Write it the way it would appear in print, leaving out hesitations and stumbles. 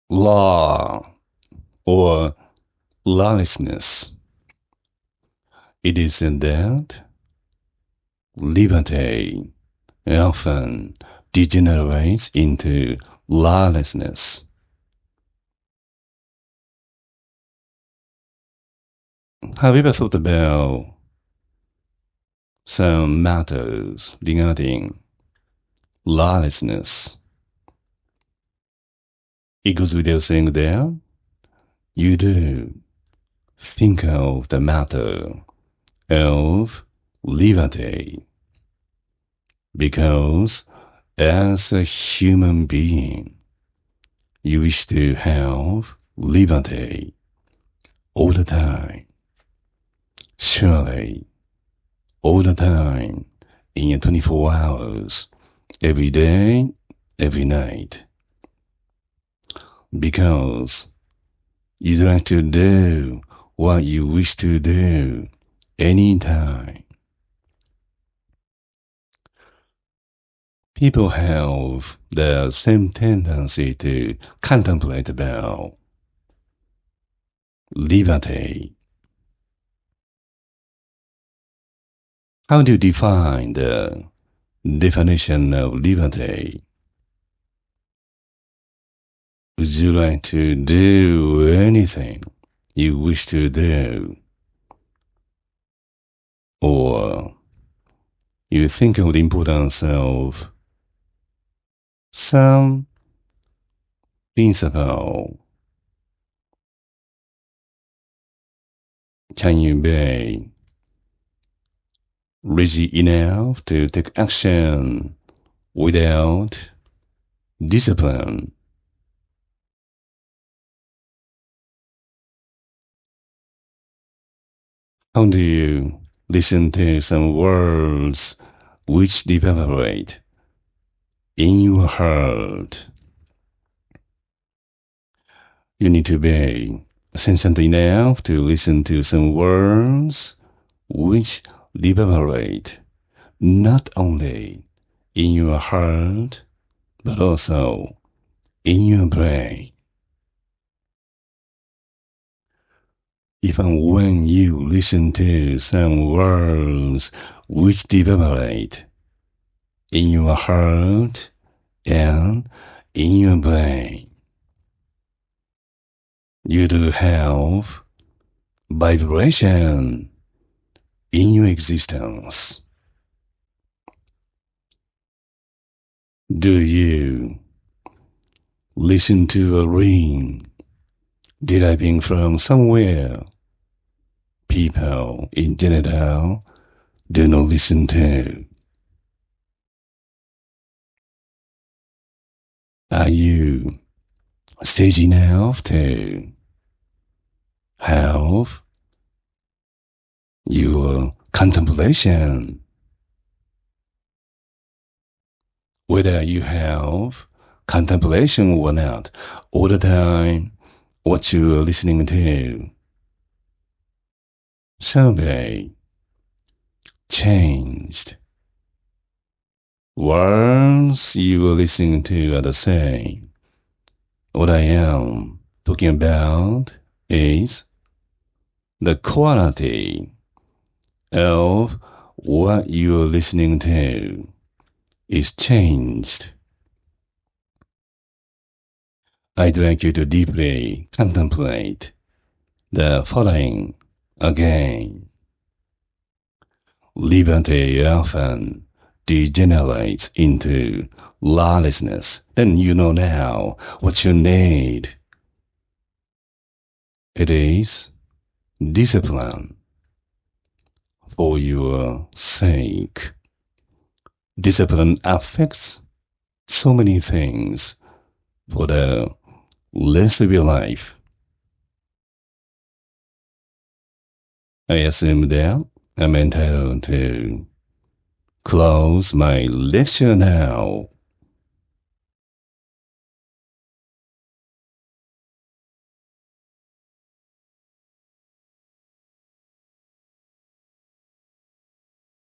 Law or lawlessness. It is in that liberty often degenerates into lawlessness. Have you ever thought about some matters regarding lawlessness? It goes without saying that you do think of the matter of liberty, because as a human being, you wish to have liberty all the time. Surely, all the time, in your 24 hours, every day, every night. Because you like to do what you wish to do anytime. People have the same tendency to contemplate about liberty. How do you define the definition of liberty? Would you like to do anything you wish to do? Or you think of the importance of some principle? Can you be rigid enough to take action without discipline? How do you listen to some words which reverberate in your heart? You need to be sensitive enough to listen to some words which reverberate not only in your heart, but also in your brain. Even when you listen to some words which reverberate in your heart and in your brain, you do have vibration in your existence. Do you listen to a ring deriving from somewhere people in general do not listen to? Are you sage enough to have your contemplation? Whether you have contemplation or not, all the time, what you are listening to shall be changed. Words you are listening to are the same. What I am talking about is the quality of what you are listening to is changed. I'd like you to deeply contemplate the following again. Liberty often degenerates into lawlessness. Then you know now what you need. It is discipline for your sake. Discipline affects so many things for the rest of your life. I assume that I'm entitled to close my lecture now.